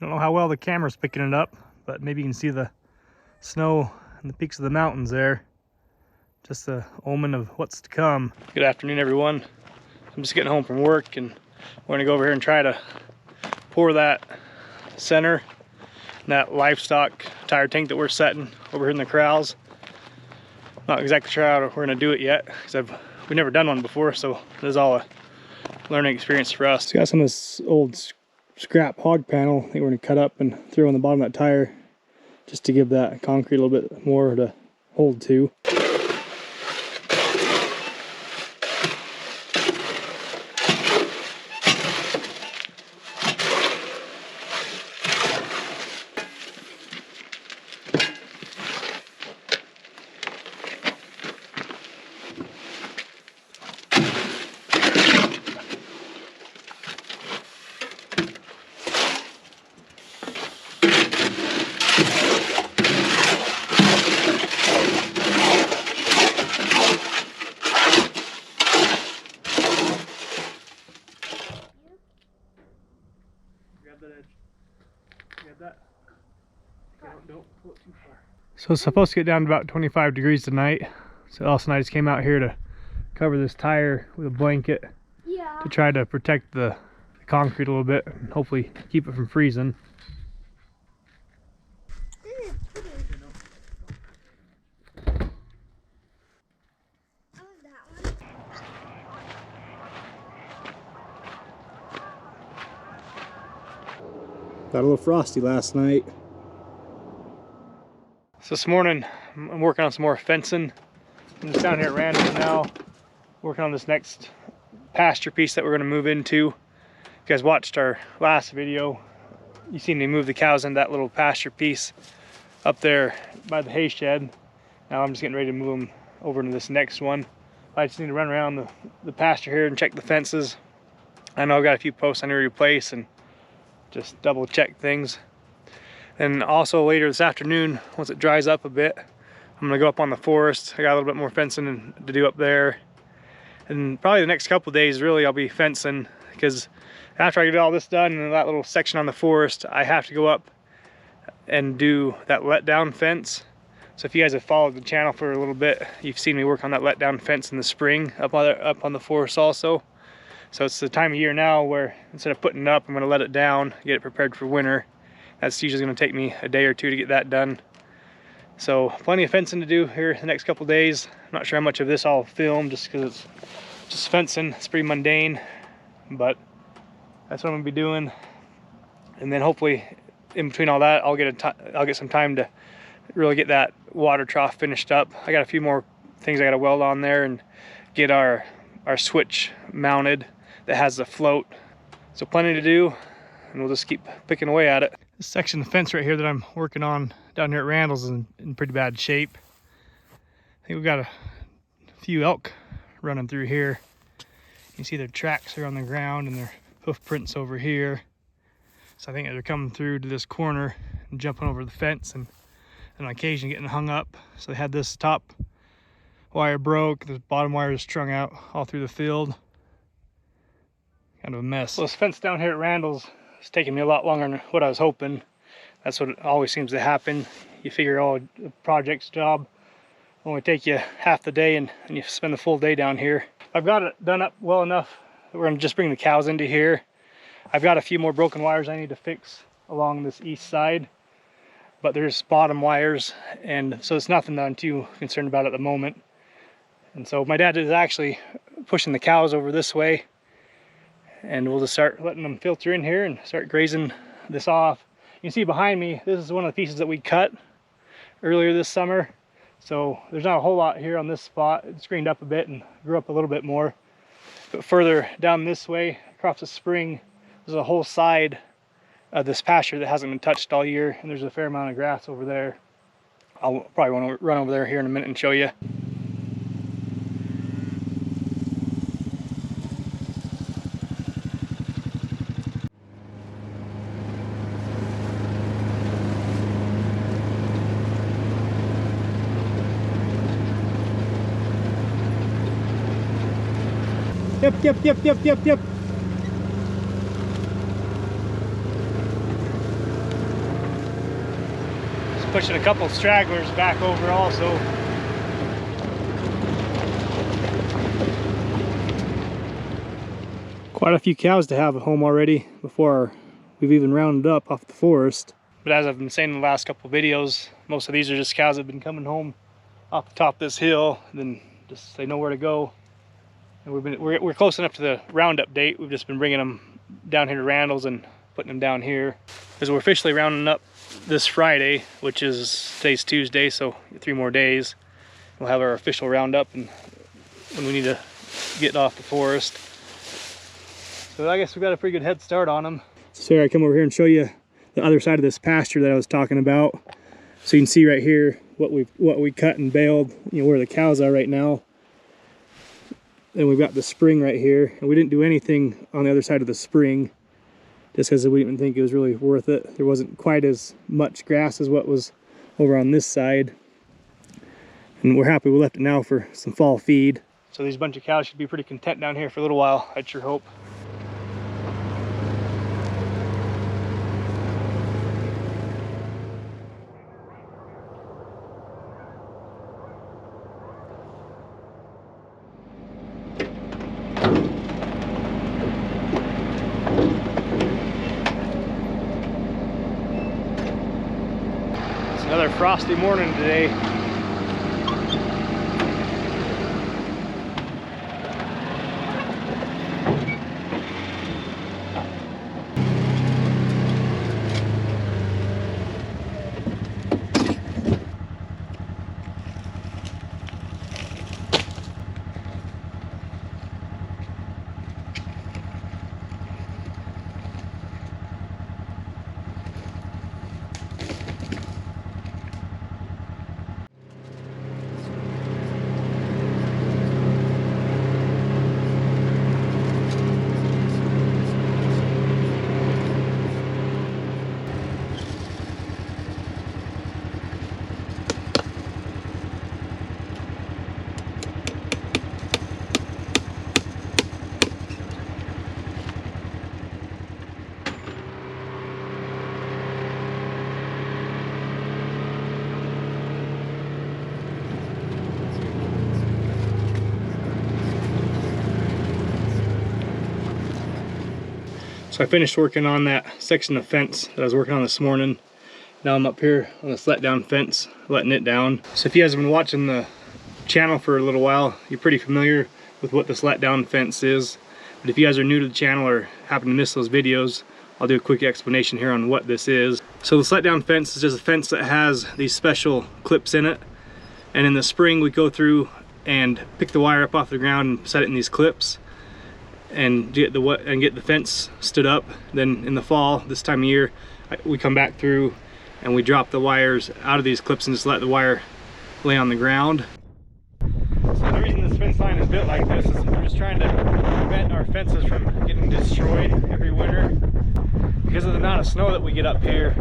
don't know how well the camera's picking it up, but maybe you can see the snow and the peaks of the mountains there. Just the omen of what's to come. Good afternoon, everyone. I'm just getting home from work, and we're gonna go over here and try to pour that center, that livestock tire tank that we're setting over here in the corrals. Not exactly sure how we're gonna do it yet, because we've never done one before, so this is all a learning experience for us. So got some of this old scrap hog panel I think we're gonna cut up and throw on the bottom of that tire, just to give that concrete a little bit more to hold to. So it's supposed to get down to about 25 degrees tonight. So Elsa and I just came out here to cover this tire with a blanket to try to protect the concrete a little bit and hopefully keep it from freezing. Got a little frosty last night. So this morning I'm working on some more fencing. I'm just down here at Randall's now, working on this next pasture piece that we're going to move into. You guys watched our last video. You seen me move the cows in that little pasture piece up there by the hay shed. Now I'm just getting ready to move them over into this next one. I just need to run around the pasture here and check the fences. I know I've got a few posts I need to replace and just double check things. And also later this afternoon, once it dries up a bit, I'm gonna go up on the forest. I got a little bit more fencing to do up there. And probably the next couple of days, really, I'll be fencing, because after I get all this done in that little section on the forest, I have to go up and do that letdown fence. So if you guys have followed the channel for a little bit, you've seen me work on that letdown fence in the spring up on the forest also. So it's the time of year now where instead of putting it up, I'm gonna let it down, get it prepared for winter. That's usually gonna take me a day or two to get that done. So plenty of fencing to do here the next couple days. I'm not sure how much of this I'll film just because it's just fencing. It's pretty mundane, but that's what I'm gonna be doing. And then hopefully in between all that, I'll get some time to really get that water trough finished up. I got a few more things I gotta weld on there and get our switch mounted that has the float. So plenty to do, and we'll just keep picking away at it. This section of fence right here that I'm working on down here at Randall's is in pretty bad shape. I think we've got a few elk running through here. You can see their tracks are on the ground and their hoof prints over here. So I think they're coming through to this corner and jumping over the fence and on occasion getting hung up. So they had this top wire broke, the bottom wire is strung out all through the field. Kind of a mess. Well, this fence down here at Randall's is taking me a lot longer than what I was hoping. That's what always seems to happen. You figure, oh, a project's job only take you half the day and you spend the full day down here. I've got it done up well enough that we're gonna just bring the cows into here. I've got a few more broken wires I need to fix along this east side, but there's bottom wires, and so it's nothing that I'm too concerned about at the moment. And so my dad is actually pushing the cows over this way, and we'll just start letting them filter in here and start grazing this off. You can see behind me, this is one of the pieces that we cut earlier this summer. So there's not a whole lot here on this spot. It's greened up a bit and grew up a little bit more. But further down this way, across the spring, there's a whole side of this pasture that hasn't been touched all year, and there's a fair amount of grass over there. I'll probably want to run over there here in a minute and show you. Yep. pushing a couple stragglers back over also. Quite a few cows to have at home already before we've even rounded up off the forest. But as I've been saying in the last couple of videos, most of these are just cows that have been coming home off the top of this hill, and then just they know where to go. And we're close enough to the roundup date. We've just been bringing them down here to Randall's and putting them down here, because we're officially rounding up this Friday, which is today's Tuesday, so 3 more days we'll have our official roundup and when we need to get off the forest. So I guess we've got a pretty good head start on them. So I come over here and show you the other side of this pasture that I was talking about. So you can see right here what we cut and baled, you know, where the cows are right now. And we've got the spring right here, and we didn't do anything on the other side of the spring just because we didn't think it was really worth it. There wasn't quite as much grass as what was over on this side. And we're happy we left it now for some fall feed. So these bunch of cows should be pretty content down here for a little while, I'd sure hope. Another frosty morning today. So I finished working on that section of fence that I was working on this morning. Now I'm up here on this let down fence, letting it down. So if you guys have been watching the channel for a little while, you're pretty familiar with what this let down fence is. But if you guys are new to the channel or happen to miss those videos, I'll do a quick explanation here on what this is. So this let down fence is just a fence that has these special clips in it. And in the spring we go through and pick the wire up off the ground and set it in these clips and get the fence stood up. Then in the fall, this time of year, we come back through and we drop the wires out of these clips and just let the wire lay on the ground. So the reason this fence line is built like this is we're just trying to prevent our fences from getting destroyed every winter because of the amount of snow that we get up here.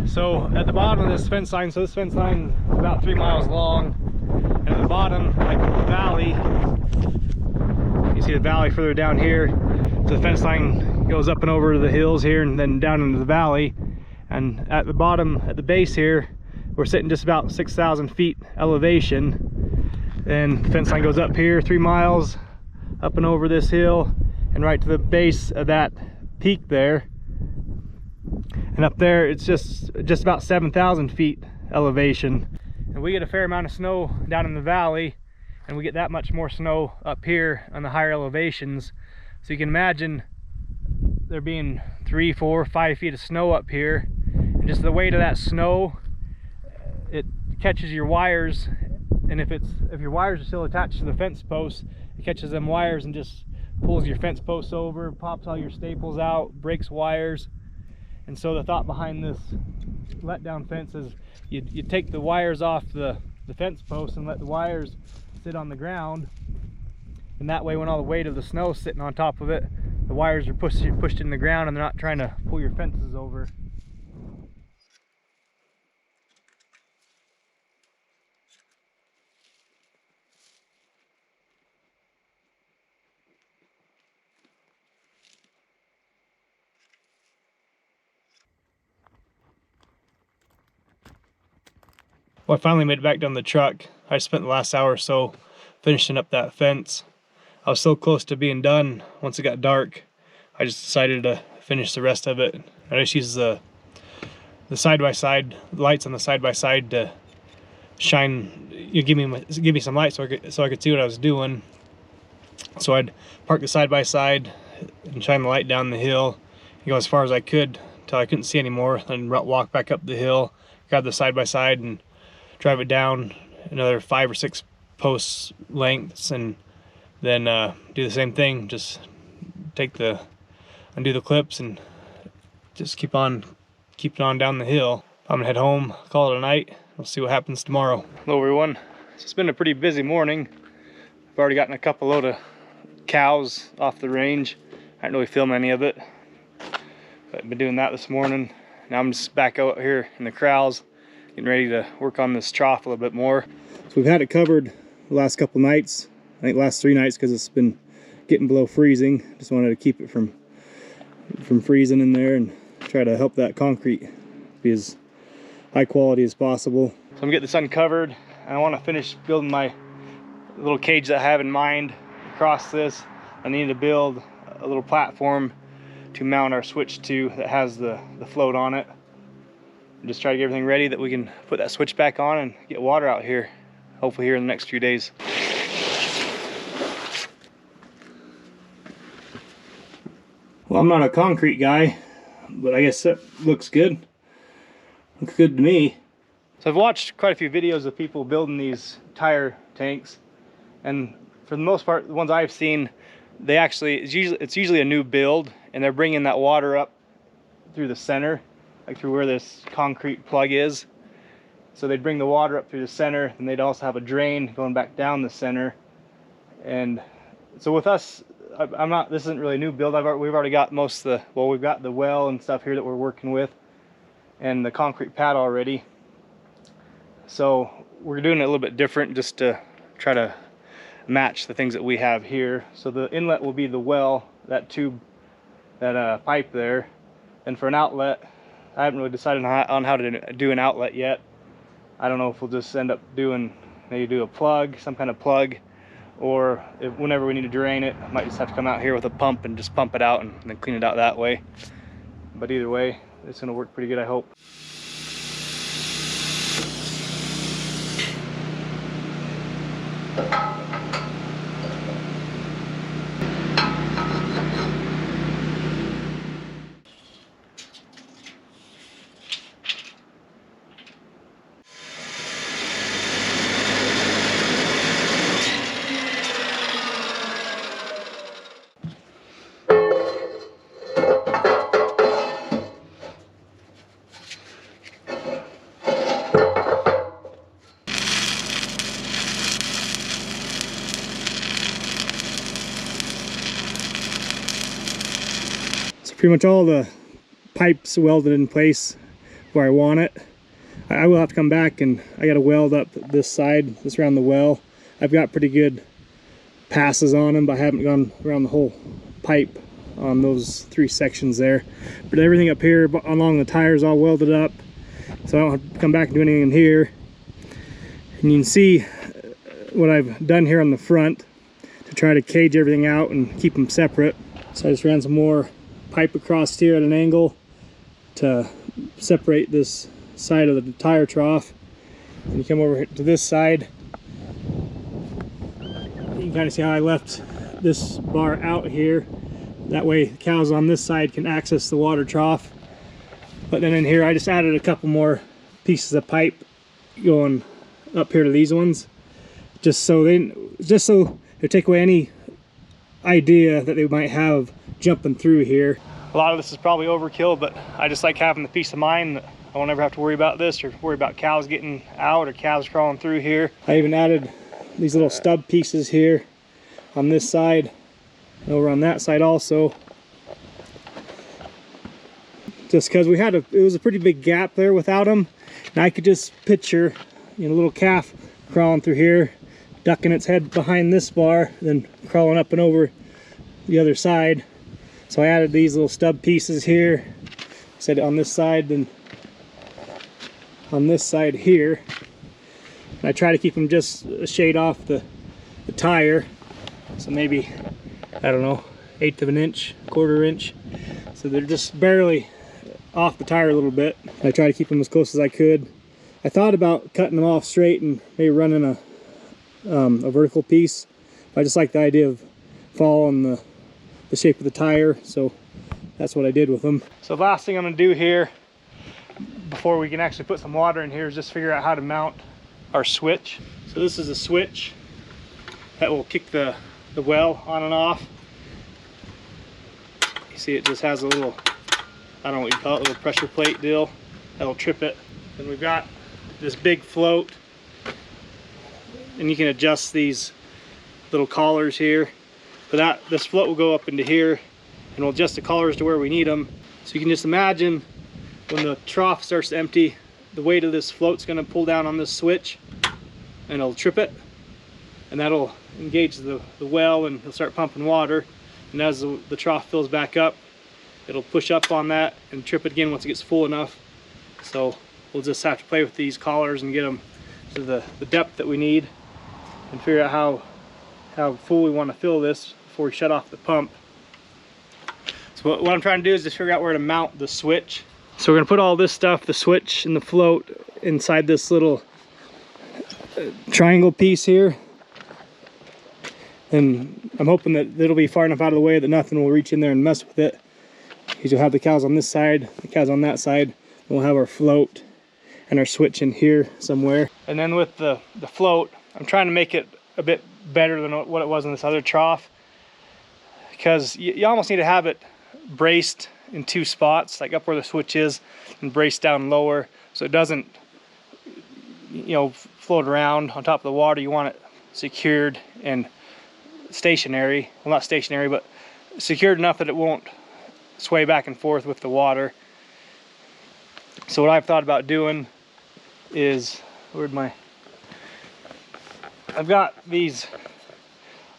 So at the bottom of this fence line, so this fence line is about 3 miles long, and at the bottom, like the valley, you see the valley further down here. So the fence line goes up and over the hills here and then down into the valley. And at the bottom, at the base here, we're sitting just about 6,000 feet elevation. And the fence line goes up here 3 miles, up and over this hill, and right to the base of that peak there. And up there, it's just about 7,000 feet elevation. And we get a fair amount of snow down in the valley, and we get that much more snow up here on the higher elevations. So you can imagine there being 3, 4, 5 feet of snow up here, and just the weight of that snow, it catches your wires, and if your wires are still attached to the fence posts, it catches them wires and just pulls your fence posts over, pops all your staples out, breaks wires. And so the thought behind this let-down fence is you take the wires off the fence posts and let the wires sit on the ground, and that way when all the weight of the snow is sitting on top of it, the wires are pushed in the ground and they're not trying to pull your fences over. Well, I finally made it back down the truck. I spent the last hour or so finishing up that fence. I was so close to being done. Once it got dark, I just decided to finish the rest of it. I just used the side-by-side lights on the side-by-side to shine, give me some light so I could see what I was doing. So I'd park the side-by-side and shine the light down the hill and go as far as I could until I couldn't see anymore, then walk back up the hill, grab the side-by-side and drive it down another 5 or 6 posts lengths, and then do the same thing. Just undo the clips and just keep on down the hill. I'm gonna head home, call it a night. We'll see what happens tomorrow. Hello everyone. It's been a pretty busy morning. I've already gotten a couple load of cows off the range. I didn't really film any of it, but I've been doing that this morning. Now I'm just back out here in the corrals, getting ready to work on this trough a little bit more. So we've had it covered the last couple nights. I think the last 3 nights because it's been getting below freezing. Just wanted to keep it from freezing in there and try to help that concrete be as high quality as possible. So I'm getting this uncovered, and I want to finish building my little cage that I have in mind across this. I need to build a little platform to mount our switch to that has the float on it. And just try to get everything ready that we can put that switch back on and get water out here, hopefully here in the next few days. Well, I'm not a concrete guy, but I guess that looks good. Looks good to me. So I've watched quite a few videos of people building these tire tanks, and for the most part, the ones I've seen, it's usually a new build, and they're bringing that water up through the center, like through where this concrete plug is. So they'd bring the water up through the center, and they'd also have a drain going back down the center. And so with us, this isn't really a new build. We've already got most of we've got the well and stuff here that we're working with, and the concrete pad already. So we're doing it a little bit different just to try to match the things that we have here. So the inlet will be the well, that tube, that pipe there. And for an outlet, I haven't really decided on how to do an outlet yet. I don't know if we'll just end up maybe do a plug, some kind of plug, or whenever we need to drain it, I might just have to come out here with a pump and just pump it out and then clean it out that way. But either way, it's gonna work pretty good, I hope. Pretty much all the pipes welded in place where I want it. I will have to come back, and I got to weld up this side, this around the well. I've got pretty good passes on them, but I haven't gone around the whole pipe on those 3 sections there. But everything up here along the tires all welded up, so I don't have to come back and do anything in here. And you can see what I've done here on the front to try to cage everything out and keep them separate. So I just ran some more pipe across here at an angle to separate this side of the tire trough. And you come over to this side, you can kind of see how I left this bar out here. That way the cows on this side can access the water trough. But then in here I just added a couple more pieces of pipe going up here to these ones, just so they take away any idea that they might have jumping through here. A lot of this is probably overkill, but I just like having the peace of mind that I won't ever have to worry about this or worry about cows getting out or cows crawling through here. I even added these little stub pieces here on this side and over on that side also, just because it was a pretty big gap there without them, and I could just picture, a little calf crawling through here, ducking its head behind this bar, then crawling up and over the other side. So I added these little stub pieces here, set it on this side, then on this side here, I try to keep them just a shade off the tire, so maybe, I don't know, 1/8 of an inch, 1/4 inch, so they're just barely off the tire a little bit. I try to keep them as close as I could. I thought about cutting them off straight and maybe running a vertical piece. I just like the idea of following the shape of the tire, so that's what I did with them. So the last thing I'm going to do here before we can actually put some water in here is just figure out how to mount our switch. So this is a switch that will kick the well on and off. You see it just has a little, I don't know what you call it, a little pressure plate deal that'll trip it. Then we've got this big float, and you can adjust these little collars here. But this float will go up into here, and we'll adjust the collars to where we need them. So you can just imagine when the trough starts to empty, the weight of this float's going to pull down on this switch, and it'll trip it, and that'll engage the well, and it'll start pumping water. And as the trough fills back up, it'll push up on that and trip it again once it gets full enough. So we'll just have to play with these collars and get them to the depth that we need, and figure out how full we want to fill this before we shut off the pump. So what I'm trying to do is just figure out where to mount the switch. So we're going to put all this stuff, the switch and the float, inside this little triangle piece here. And I'm hoping that it'll be far enough out of the way that nothing will reach in there and mess with it. Because you'll have the cows on this side, the cows on that side, and we'll have our float and our switch in here somewhere. And then with the float, I'm trying to make it a bit better than what it was in this other trough, because you almost need to have it braced in 2 spots, like up where the switch is, and braced down lower so it doesn't, you know, float around on top of the water. You want it secured and stationary, well, not stationary, but secured enough that it won't sway back and forth with the water. So what I've thought about doing is, I've got these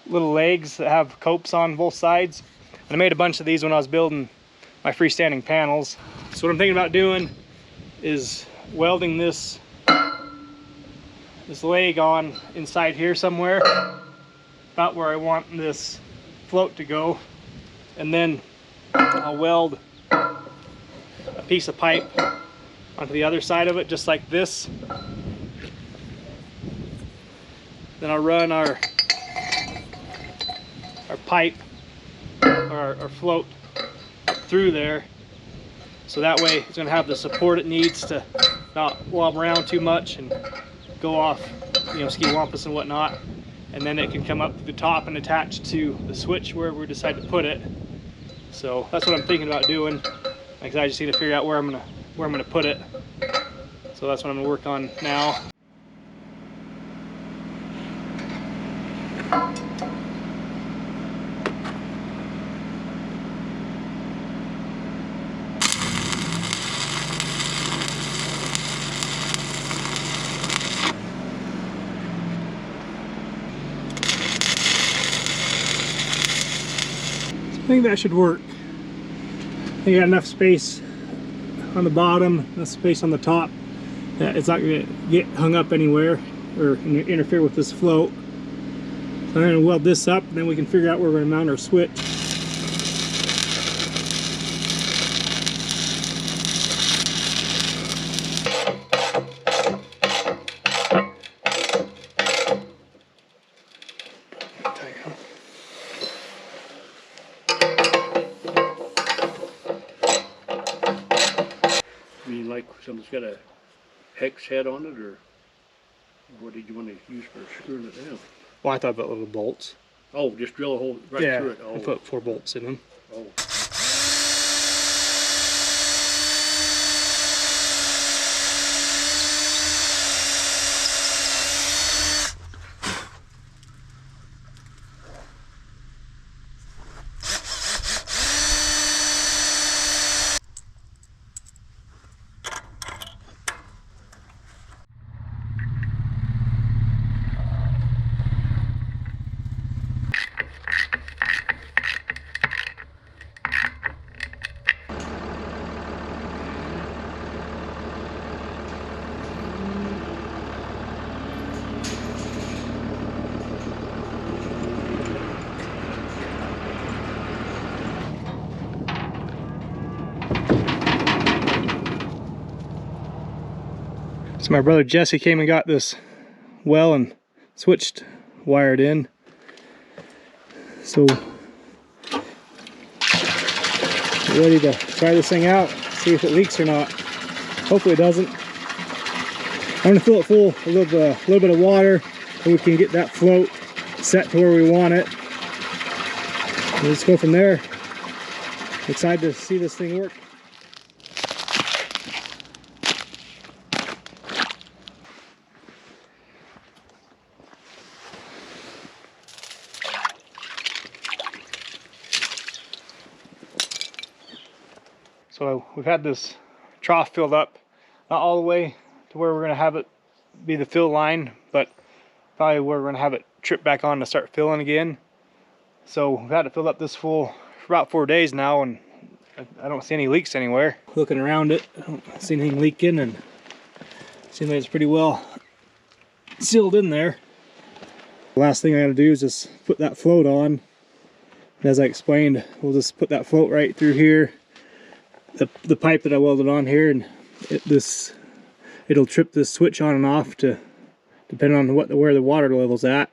little legs that have copes on both sides, and I made a bunch of these when I was building my freestanding panels. So what I'm thinking about doing is welding this leg on inside here somewhere, about where I want this float to go, and then I'll weld a piece of pipe onto the other side of it, just like this. Then I'll run our pipe, or our float, through there, so that way it's going to have the support it needs to not wob around too much and go off, you know, ski wampus and whatnot. And then it can come up to the top and attach to the switch wherever we decide to put it. So that's what I'm thinking about doing. Like I just need to figure out where I'm gonna put it. So that's what I'm gonna work on now. I think that should work. I think I got enough space on the bottom, enough space on the top that it's not going to get hung up anywhere or interfere with this float. So I'm going to weld this up, and then we can figure out where we're going to mount our switch. Like something's got a hex head on it, or what did you want to use for screwing it down? Well, I thought about little bolts. Oh, just drill a hole right through it. Oh. I put 4 bolts in them. Oh. So my brother Jesse came and got this well and switched, wired in. So we're ready to try this thing out, see if it leaks or not. Hopefully it doesn't. I'm gonna fill it full of a little bit of water so we can get that float set to where we want it. And let's go from there. Excited to see this thing work. So we've had this trough filled up, not all the way to where we're going to have it be the fill line, but probably where we're going to have it trip back on to start filling again. So we've had it filled up this full for about 4 days now, and I don't see any leaks anywhere. Looking around it, I don't see anything leaking, and it seems like it's pretty well sealed in there. The last thing I got to do is just put that float on. And as I explained, we'll just put that float right through here. The pipe that I welded on here, and it'll trip this switch on and off to depending on where the water level's at.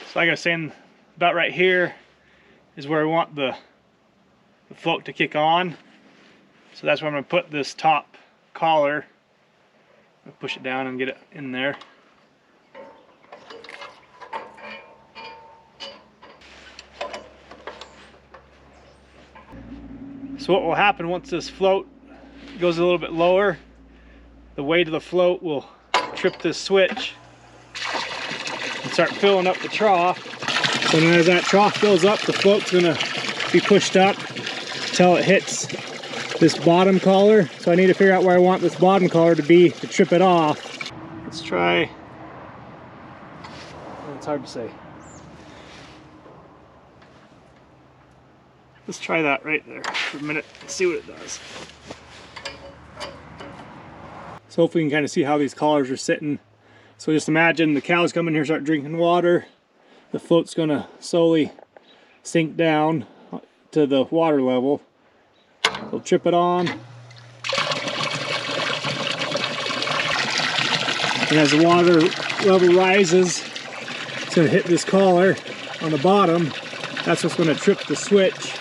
So like I was saying, about right here is where I want the float to kick on. So that's where I'm going to put this top collar. I'll push it down and get it in there. So what will happen once this float goes a little bit lower, the weight of the float will trip this switch and start filling up the trough. So then as that trough fills up, the float's going to be pushed up until it hits this bottom collar. So I need to figure out where I want this bottom collar to be to trip it off. Let's try, it's hard to say. Let's try that right there for a minute and see what it does. So hopefully you can kind of see how these collars are sitting. So just imagine the cows come in here, start drinking water. The float's gonna slowly sink down to the water level. We'll trip it on. And as the water level rises, it's going to hit this collar on the bottom. That's what's going to trip the switch.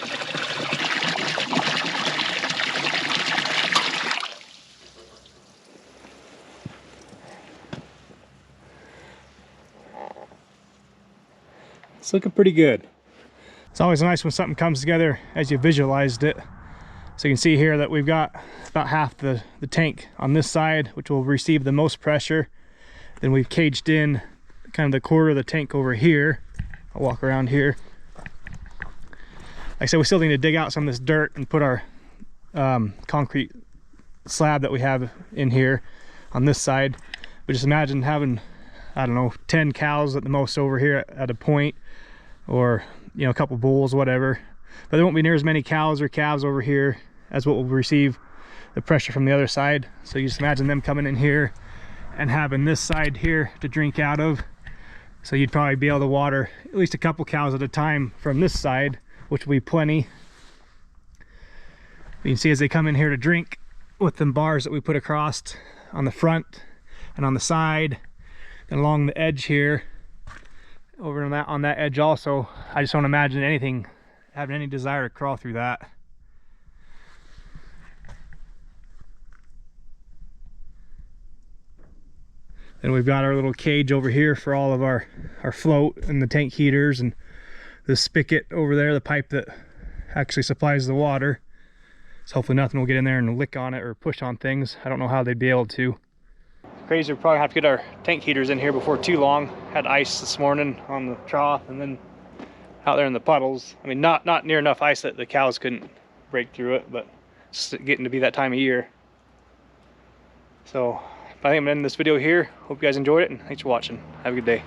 It's looking pretty good. It's always nice when something comes together as you visualized it. So you can see here that we've got about half the tank on this side, which will receive the most pressure. Then we've caged in kind of the quarter of the tank over here. I'll walk around here. Like I said, we still need to dig out some of this dirt and put our concrete slab that we have in here on this side. But just imagine having, I don't know, 10 cows at the most over here at a point, or you know, a couple bulls, whatever. But there won't be near as many cows or calves over here as what will receive the pressure from the other side. So you just imagine them coming in here and having this side here to drink out of. So you'd probably be able to water at least a couple cows at a time from this side, which will be plenty. You can see as they come in here to drink with them bars that we put across on the front and on the side and along the edge here, over on that edge also. I just don't imagine anything having any desire to crawl through that. Then we've got our little cage over here for all of our float and the tank heaters, and the spigot over there, the pipe that actually supplies the water. So hopefully nothing will get in there and lick on it or push on things. I don't know how they'd be able to. Crazy, we'll probably have to get our tank heaters in here before too long. Had ice this morning on the trough and then out there in the puddles. I mean, not near enough ice that the cows couldn't break through it, but it's getting to be that time of year. So I think I'm gonna end this video here. Hope you guys enjoyed it, and thanks for watching. Have a good day.